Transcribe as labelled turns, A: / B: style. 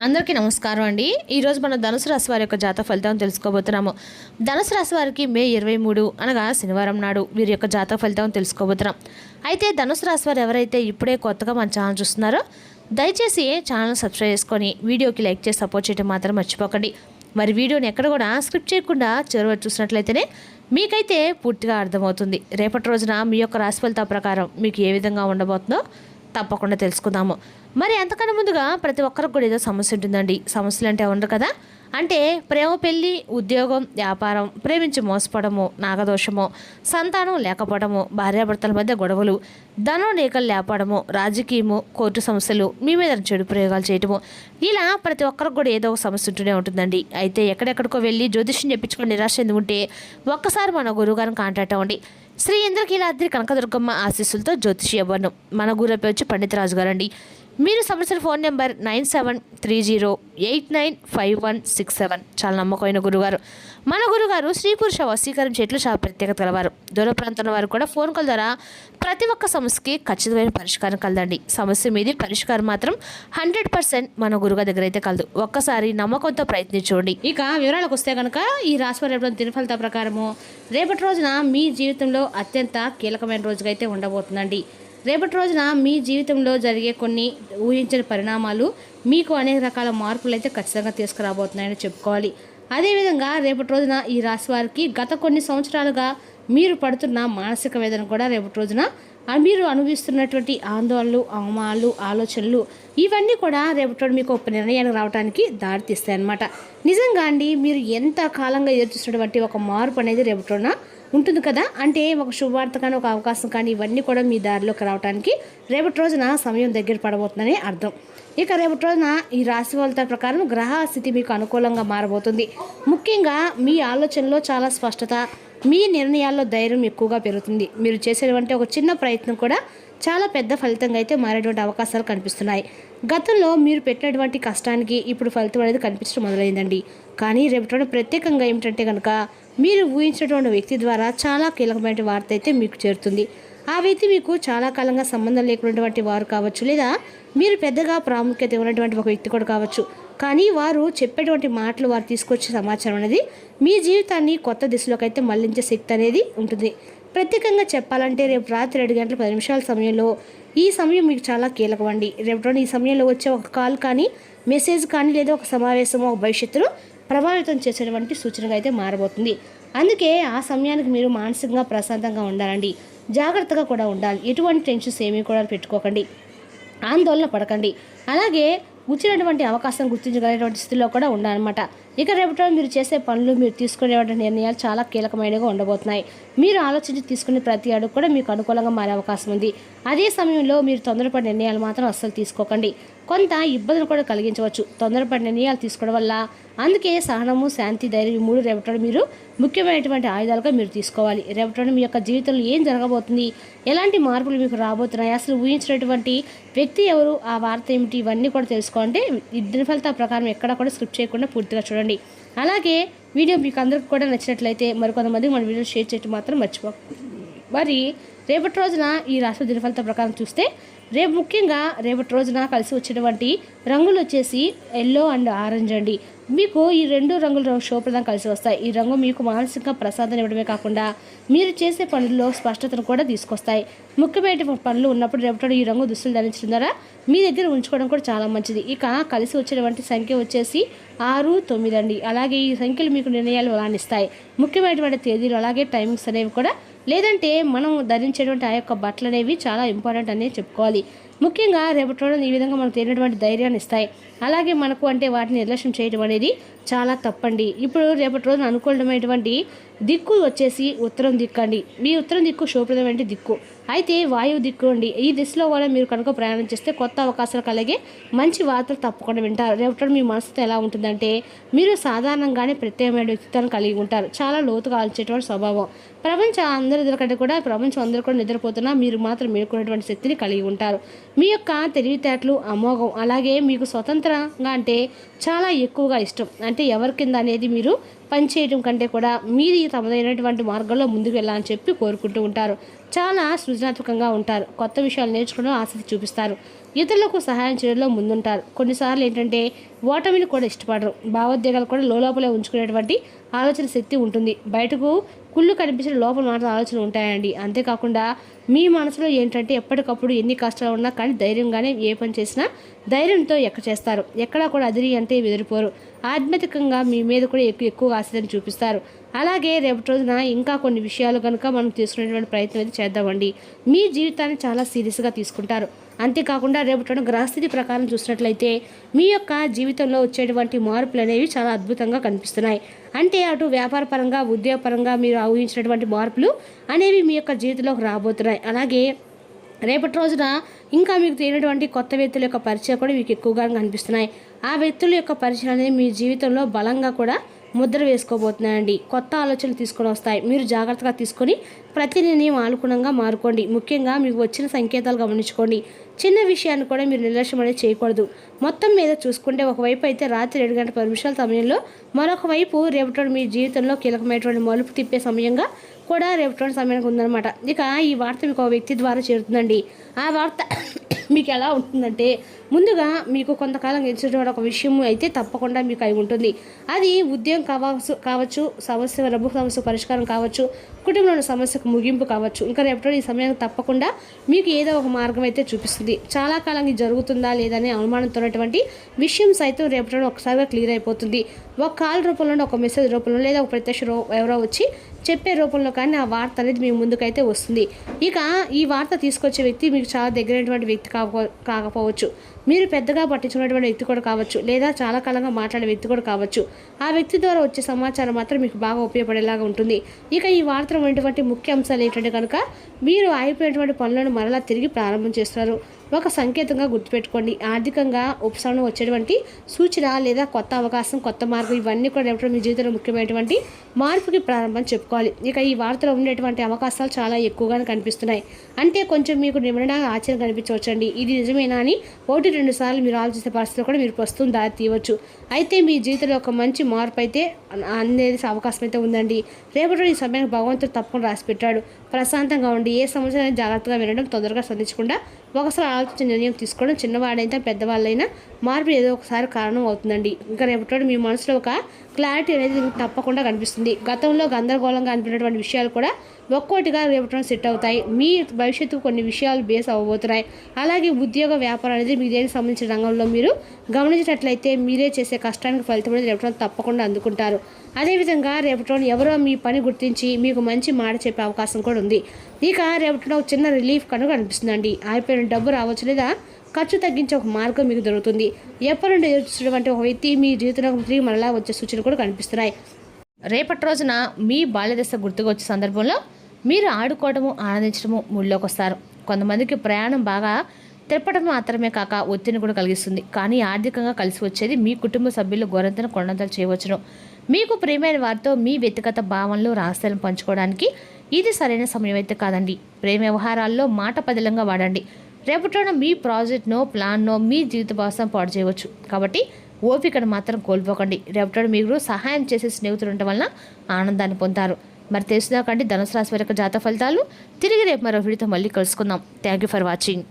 A: అందరికీ నమస్కారం అండి. ఈరోజు మనం ధనుసు రాశి వారి యొక్క జాతక ఫలితం తెలుసుకోబోతున్నాము. ధనుసు రాశి వారికి మే 23 అనగా శనివారం నాడు వీరి యొక్క జాతక ఫలితం తెలుసుకోబోతున్నాం. అయితే ధనుసు రాశి వారు ఎవరైతే ఇప్పుడే కొత్తగా మన ఛానల్ చూస్తున్నారో దయచేసి ఛానల్ సబ్స్క్రైబ్ చేసుకొని వీడియోకి లైక్ చేసి సపోర్ట్ చేయడం మాత్రం మర్చిపోకండి. మరి వీడియోని ఎక్కడ కూడా స్క్రిప్ట్ చేయకుండా చివరి చూసినట్లయితేనే మీకైతే పూర్తిగా అర్థమవుతుంది. రేపటి రోజున మీ యొక్క రాశి ఫలితాల ప్రకారం మీకు ఏ విధంగా ఉండబోతుందో తప్పకుండా తెలుసుకుందాము. మరి అంతకన్నా ముందుగా ప్రతి ఒక్కరికి కూడా ఏదో సమస్య ఉంటుందండి. సమస్యలు అంటే ఉండరు కదా, అంటే ప్రేమ, పెళ్ళి, ఉద్యోగం, వ్యాపారం, ప్రేమించి మోసపోవడము, నాగదోషము, సంతానం లేకపోవడము, భార్యాభర్తల మధ్య గొడవలు, ధనం లేకలు లేపడము, రాజకీయము, కోర్టు సమస్యలు, మీ మీద చెడు ప్రయోగాలు చేయటము, ఇలా ప్రతి ఒక్కరికి కూడా ఏదో ఒక సమస్య ఉంటూనే ఉంటుందండి. అయితే ఎక్కడెక్కడికో వెళ్ళి జ్యోతిష్యం చెప్పించుకొని నిరాశ ఎందుకుంటే ఒక్కసారి మన గురువుగారిని కాంటాక్ట్ అవ్వండి. శ్రీ ఇంద్రకీలాద్రి కనకదుర్గమ్మ ఆశీస్సులతో జ్యోతిష్యవర్ణం. మన గురువు వచ్చి పండితరాజు గారండి. మీరు సమస్యల ఫోన్ నెంబర్ 9730895167. చాలా నమ్మకమైన గురుగారు. మన గురుగారు స్త్రీ పురుష వశీకరణ చెట్లు చాలా ప్రత్యేకత గలవారు. దూర ప్రాంతంలో వారు కూడా ఫోన్ కాల్ ద్వారా ప్రతి ఒక్క సమస్యకి ఖచ్చితమైన పరిష్కారం కలదండి. సమస్య మీది పరిష్కారం మాత్రం 100% మన గురుగారి దగ్గర అయితే కలదు. ఒక్కసారి నమ్మకంతో ప్రయత్నించండి. ఇక వివరాలకు వస్తే కనుక ఈ రాశివారి దినఫలిత ప్రకారము రేపటి రోజున మీ జీవితంలో అత్యంత కీలకమైన రోజుగా అయితే ఉండబోతుందండి. రేపటి రోజున మీ జీవితంలో జరిగే కొన్ని ఊహించని పరిణామాలు మీకు అనేక రకాల మార్పులు అయితే ఖచ్చితంగా తీసుకురాబోతున్నాయని చెప్పుకోవాలి. అదేవిధంగా రేపటి రోజున ఈ రాశి వారికి గత కొన్ని సంవత్సరాలుగా మీరు పడుతున్న మానసిక వేదన కూడా రేపటి రోజున మీరు అనుభవిస్తున్నటువంటి ఆందోళనలు, అవమానాలు, ఆలోచనలు ఇవన్నీ కూడా రేపటి రోజు మీకు ఒక నిర్ణయానికి రావడానికి దారితీస్తాయన్నమాట. నిజంగా అండి, మీరు ఎంత కాలంగా ఎదురుచూస్తున్నటువంటి ఒక మార్పు అనేది రేపటి రోజున ఉంటుంది కదా, అంటే ఒక శుభవార్త కానీ ఒక అవకాశం కానీ ఇవన్నీ కూడా మీ దారిలోకి రావడానికి రేపటి రోజున సమయం దగ్గర పడబోతుందని అర్థం. ఇక రేపటి రోజున ఈ రాశి ఫలితాల ప్రకారం గ్రహ స్థితి మీకు అనుకూలంగా మారబోతుంది. ముఖ్యంగా మీ ఆలోచనలో చాలా స్పష్టత, మీ నిర్ణయాల్లో ధైర్యం ఎక్కువగా పెరుగుతుంది. మీరు చేసేటువంటి ఒక చిన్న ప్రయత్నం కూడా చాలా పెద్ద ఫలితంగా అయితే మారేటువంటి అవకాశాలు కనిపిస్తున్నాయి. గతంలో మీరు పెట్టినటువంటి కష్టానికి ఇప్పుడు ఫలితం అనేది కనిపించడం మొదలైందండి. కానీ రేపటి ప్రత్యేకంగా ఏమిటంటే కనుక మీరు ఊహించినటువంటి వ్యక్తి ద్వారా చాలా కీలకమైన వార్త అయితే మీకు చేరుతుంది. ఆ వ్యక్తి మీకు చాలా కాలంగా సంబంధం లేకున్నటువంటి వారు కావచ్చు, లేదా మీరు పెద్దగా ప్రాముఖ్యత ఉన్నటువంటి ఒక వ్యక్తి కూడా కావచ్చు. కానీ వారు చెప్పేటువంటి మాటలు, వారు తీసుకొచ్చే సమాచారం అనేది మీ జీవితాన్ని కొత్త దిశలోకి అయితే మళ్లించే శక్తి అనేది ఉంటుంది. ప్రత్యేకంగా చెప్పాలంటే రేపు రాత్రి 7:10 సమయంలో ఈ సమయం మీకు చాలా కీలకం అండి. రేపు ఈ సమయంలో వచ్చే ఒక కాల్ కానీ, మెసేజ్ కానీ, లేదా ఒక సమావేశం ఒక భవిష్యత్తును ప్రభావితం చేసేటువంటి సూచనగా అయితే మారబోతుంది. అందుకే ఆ సమయానికి మీరు మానసికంగా ప్రశాంతంగా ఉండాలండి. జాగ్రత్తగా కూడా ఉండాలి. ఎటువంటి టెన్షన్స్ ఏమీ కూడా పెట్టుకోకండి, ఆందోళన పడకండి. అలాగే వచ్చినటువంటి అవకాశం గుర్తించగలిగినటువంటి స్థితిలో కూడా ఉండాలన్నమాట. ఇక రేపటి మీరు చేసే పనులు, మీరు తీసుకునేటువంటి నిర్ణయాలు చాలా కీలకమైనగా ఉండబోతున్నాయి. మీరు ఆలోచించి తీసుకునే ప్రతి అడుగు కూడా మీకు అనుకూలంగా మారే అవకాశం ఉంది. అదే సమయంలో మీరు తొందరపడి నిర్ణయాలు మాత్రం అస్సలు తీసుకోకండి. కొంత ఇబ్బందులు కూడా కలిగించవచ్చు తొందరపడి నిర్ణయాలు తీసుకోవడం వల్ల. అందుకే సహనము, శాంతి, ధైర్యం 3 రేపటి మీరు ముఖ్యమైనటువంటి ఆయుధాలుగా మీరు తీసుకోవాలి. రేపటి మీ యొక్క జీవితంలో ఏం జరగబోతుంది, ఎలాంటి మార్పులు మీకు రాబోతున్నాయి, అసలు ఊహించినటువంటి వ్యక్తి ఎవరు, ఆ వార్త ఏమిటి, ఇవన్నీ కూడా తెలుసుకోవాలంటే ఈ దినఫలితాల ప్రకారం ఎక్కడ కూడా స్క్రిప్ట్ చేయకుండా పూర్తిగా చూడండి. అలాగే వీడియో మీకు అందరికీ కూడా నచ్చినట్లయితే మరికొంతమందికి మన వీడియో షేర్ చేయడం మాత్రం మర్చిపో. మరి రేపటి రోజున ఈ రాశి దినఫలితాల ప్రకారం చూస్తే ముఖ్యంగా రేపటి రోజున కలిసి వచ్చేటువంటి రంగులు వచ్చేసి ఎల్లో అండ్ ఆరెంజ్ అండి. మీకు ఈ 2 రంగులు శుభప్రదం కలిసి వస్తాయి. ఈ రంగు మీకు మానసిక ప్రసాదం ఇవ్వడమే కాకుండా మీరు చేసే పనుల్లో స్పష్టతను కూడా తీసుకొస్తాయి. ముఖ్యమైన పనులు ఉన్నప్పుడు రేపటి ఈ రంగు దుస్తులు ధరించడం ద్వారా మీ దగ్గర ఉంచుకోవడం కూడా చాలా మంచిది. ఇక కలిసి వచ్చేటువంటి సంఖ్య వచ్చేసి 6, 9 అండి. అలాగే ఈ సంఖ్యలు మీకు నిర్ణయాలు వలానిస్తాయి. ముఖ్యమైనటువంటి తేదీలు అలాగే టైమింగ్స్ అనేవి కూడా, లేదంటే మనం ధరించేటువంటి ఆ యొక్క బట్టలు అనేవి చాలా ఇంపార్టెంట్ అనేది చెప్పుకోవాలి. ముఖ్యంగా రేపటి రోజున ఈ విధంగా మనకు తేలినటువంటి ధైర్యాన్ని ఇస్తాయి. అలాగే మనకు అంటే వాటిని నిర్లక్ష్యం చేయడం అనేది చాలా తప్పండి. ఇప్పుడు రేపటి రోజున అనుకూలమైనటువంటి దిక్కు వచ్చేసి ఉత్తరం దిక్కు అండి. మీ ఉత్తరం దిక్కు శుభప్రదమైన దిక్కు. అయితే వాయువు దిక్కు అండి. ఈ దిశలో కూడా మీరు కనుక ప్రయాణం చేస్తే కొత్త అవకాశాలు కలిగే మంచి వార్తలు తప్పకుండా వింటారు. రేపటి మీ మనసుతో ఎలా ఉంటుందంటే మీరు సాధారణంగానే ప్రత్యేకమైన వ్యక్తిత్వాన్ని కలిగి ఉంటారు. చాలా లోతుగా ఆలోచించేటువంటి స్వభావం. ప్రపంచం అందరికంటే కూడా ప్రపంచం అందరూ కూడా నిద్రపోతున్నా మీరు మాత్రం మేలుకునేటువంటి శక్తిని కలిగి ఉంటారు. మీ యొక్క తెలివితేటలు అమోఘం. అలాగే మీకు స్వతంత్రంగా అంటే చాలా ఎక్కువగా ఇష్టం. అంటే ఎవరి కింద అనేది మీరు పనిచేయడం కంటే కూడా మీది తమదైనటువంటి మార్గంలో ముందుకు వెళ్ళాలని చెప్పి కోరుకుంటూ ఉంటారు. చాలా సృజనాత్మకంగా ఉంటారు. కొత్త విషయాలు నేర్చుకోవడం ఆసక్తి చూపిస్తారు. ఇతరులకు సహాయం చేయడంలో ముందుంటారు. కొన్నిసార్లు ఏంటంటే ఓటమిని కూడా ఇష్టపడరు. భావోద్వేగాలు కూడా లోపలే ఉంచుకునేటువంటి ఆలోచన శక్తి ఉంటుంది. బయటకు కుళ్ళు కనిపించిన లోపల మాత్రం ఆలోచనలు ఉంటాయండి. అంతేకాకుండా మీ మనసులో ఏంటంటే ఎప్పటికప్పుడు ఎన్ని కష్టాలు ఉన్నా కానీ ధైర్యంగానే ఏ పని చేసినా ధైర్యంతో చేస్తారు. ఎక్కడా కూడా అదిరి అంటే బెదిరిపోరు. ఆధ్యాత్మికంగా మీ మీద కూడా ఎక్కువ ఆసక్తిని చూపిస్తారు. అలాగే రేపటి రోజున ఇంకా కొన్ని విషయాలు కనుక మనం తీసుకునేటువంటి ప్రయత్నం అయితే చేద్దామండి. మీ జీవితాన్ని చాలా సీరియస్గా తీసుకుంటారు. అంతేకాకుండా రేపటి గ్రహస్థితి ప్రకారం చూసినట్లయితే మీ యొక్క జీవితంలో వచ్చేటువంటి మార్పులు అనేవి చాలా అద్భుతంగా కనిపిస్తున్నాయి. అంటే అటు వ్యాపారపరంగా ఉద్యోగపరంగా మీరు ఊహించినటువంటి మార్పులు అనేవి మీ యొక్క జీవితంలోకి రాబోతున్నాయి. అలాగే రేపటి రోజున ఇంకా మీకు తెలియనటువంటి కొత్త వ్యక్తుల యొక్క పరిచయం కూడా మీకు ఎక్కువగా కనిపిస్తున్నాయి. ఆ వ్యక్తుల యొక్క పరిచయం అనేది మీ జీవితంలో బలంగా కూడా ముద్ర వేసుకోబోతున్నాయండి. కొత్త ఆలోచనలు తీసుకొని వస్తాయి. మీరు జాగ్రత్తగా తీసుకొని ప్రతి నిర్ణయం అనుగుణంగా మారుకోండి. ముఖ్యంగా మీకు వచ్చిన సంకేతాలు గమనించుకోండి. చిన్న విషయాన్ని కూడా మీరు నిర్లక్ష్యం అనేది చేయకూడదు. మొత్తం మీద చూసుకుంటే ఒకవైపు అయితే రాత్రి 7 గంటల 10 నిమిషాల సమయంలో, మరొక వైపు రేపటి మీ జీవితంలో కీలకమైనటువంటి మలుపు తిప్పే సమయంగా కూడా రేపటి సమయానికి ఉందన్నమాట. ఇక ఈ వార్త మీకు ఒక వ్యక్తి ద్వారా చేరుతుందండి. ఆ వార్త మీకు ఎలా ఉంటుందంటే, ముందుగా మీకు కొంతకాలం ఇచ్చినటువంటి ఒక విషయం అయితే తప్పకుండా మీకు అయి ఉంటుంది. అది ఉద్యోగం కావచ్చు, సమస్య డబ్బు సమస్య పరిష్కారం కావచ్చు, కుటుంబంలోని సమస్యకు ముగింపు కావచ్చు. ఇంకా రేపటి ఈ సమయం తప్పకుండా మీకు ఏదో ఒక మార్గం అయితే చూపిస్తుంది. చాలా కాలం ఇది జరుగుతుందా లేదనే అనుమానంతో ఉన్నటువంటి విషయం సైతం రేపటి ఒకసారిగా క్లియర్ అయిపోతుంది. ఒక కాల్ రూపంలో, ఒక మెసేజ్ రూపంలో, లేదా ఒక ప్రత్యక్ష ఎవరో వచ్చి చెప్పే రూపంలో కానీ ఆ వార్త అనేది మీ ముందుకైతే వస్తుంది. ఇక ఈ వార్త తీసుకొచ్చే వ్యక్తి మీకు చాలా దగ్గరైనటువంటి వ్యక్తి కాకపోవచ్చు. మీరు పెద్దగా పట్టించుకున్నటువంటి వ్యక్తి కూడా కావచ్చు, లేదా చాలా కాలంగా మాట్లాడే వ్యక్తి కూడా కావచ్చు. ఆ వ్యక్తి ద్వారా వచ్చే సమాచారం మాత్రం మీకు బాగా ఉపయోగపడేలాగా ఉంటుంది. ఇక ఈ వార్తలో ఉన్నటువంటి ముఖ్య అంశాలు ఏంటంటే కనుక, మీరు ఆగిపోయినటువంటి పనులను మరలా తిరిగి ప్రారంభం చేస్తున్నారు. ఒక సంకేతంగా గుర్తుపెట్టుకోండి. ఆర్థికంగా ఉపశమనం వచ్చేటువంటి సూచన, లేదా కొత్త అవకాశం, కొత్త మార్గం, ఇవన్నీ కూడా రేపటి మీ జీవితంలో ముఖ్యమైనటువంటి మార్పుకి ప్రారంభం చెప్పుకోవాలి. ఇక ఈ వార్తలో ఉండేటువంటి అవకాశాలు చాలా ఎక్కువగానే కనిపిస్తున్నాయి. అంటే కొంచెం మీకు నిమిడంగా ఆశ్చర్యం కనిపించవచ్చండి. ఇది నిజమేనా అని 1-2 సార్లు మీరు ఆలోచించే పరిస్థితిలో కూడా మీరు ప్రస్తుతం దారి తీయవచ్చు. అయితే మీ జీవితంలో ఒక మంచి మార్పు అయితే అనేది అవకాశం అయితే ఉందండి. రేపటి ఈ సమయానికి భగవంతుడు తప్పకుండా రాసి పెట్టాడు. ప్రశాంతంగా ఉండి ఏ సమస్య జాగ్రత్తగా వినడం, తొందరగా స్పందించకుండా ఒకసారి ఆలోచించి నిర్ణయం తీసుకోవడం, చిన్నవాడైనా పెద్దవాళ్ళైనా మార్పు ఏదో ఒకసారి కారణం అవుతుందండి. ఇంకా రేపటి మీ మనసులో ఒక క్లారిటీ అనేది తప్పకుండా కనిపిస్తుంది. గతంలో గందరగోళంగా అనిపినటువంటి విషయాలు కూడా ఒక్కోటిగా రేపటి సెట్ అవుతాయి. మీ భవిష్యత్తు కొన్ని విషయాలు బేస్ అవ్వబోతున్నాయి. అలాగే ఉద్యోగ వ్యాపారం అనేది మీకు దేనికి సంబంధించిన రంగంలో మీరు గమనించినట్లయితే మీరే చేసే కష్టానికి ఫలితం అనేది రేపటి తప్పకుండా అందుకుంటారు. అదేవిధంగా రేపటి ఎవరో మీ పని గుర్తించి మీకు మంచి మాట చెప్పే అవకాశం కూడా ఉంది. ఇక రేపటి ఒక చిన్న రిలీఫ్ కనుక అనిపిస్తుందండి. అయిపోయిన డబ్బు రావచ్చు, లేదా ఖర్చు తగ్గించే ఒక మార్గం మీకు దొరుకుతుంది. ఎప్పటి నుండి ఎదుర్కొన్నటువంటి ఒక వ్యక్తి మీ జీవితంలో తిరిగి మరలా వచ్చే సూచనలు కూడా కనిపిస్తున్నాయి. రేపటి రోజున మీ బాల్యదశ గుర్తుకు వచ్చే సందర్భంలో మీరు ఆడుకోవడము, ఆనందించడము మూడ్లోకి వస్తారు. కొంతమందికి ప్రయాణం బాగా తిప్పడం మాత్రమే కాక ఒత్తిడిని కూడా కలిగిస్తుంది. కానీ ఆర్థికంగా కలిసి వచ్చేది మీ కుటుంబ సభ్యులు గోరంతను కొండంతలు చేయవచ్చును. మీకు ప్రియమైన వారితో మీ వ్యక్తిగత భావనలు, రహస్యాలను పంచుకోవడానికి ఇది సరైన సమయం అయితే కాదండి. ప్రేమ వ్యవహారాల్లో మాట పదిలంగా వాడండి. రేపటిన మీ ప్రాజెక్ట్నో, ప్లాన్నో మీ జీవిత భాగస్వామి పాడు చేయవచ్చు. కాబట్టి ఓపికను మాత్రం కోల్పోకండి. రేపటి మీరు సహాయం చేసే స్నేహితులు ఉండటం వలన ఆనందాన్ని పొందుతారు. మరి తెలుసుదాకండి ధనుసు రాశి వారి యొక్క జాతక ఫలితాలు. తిరిగి రేపు మరో వీడియోతో మళ్ళీ కలుసుకుందాం. Thank you for watching.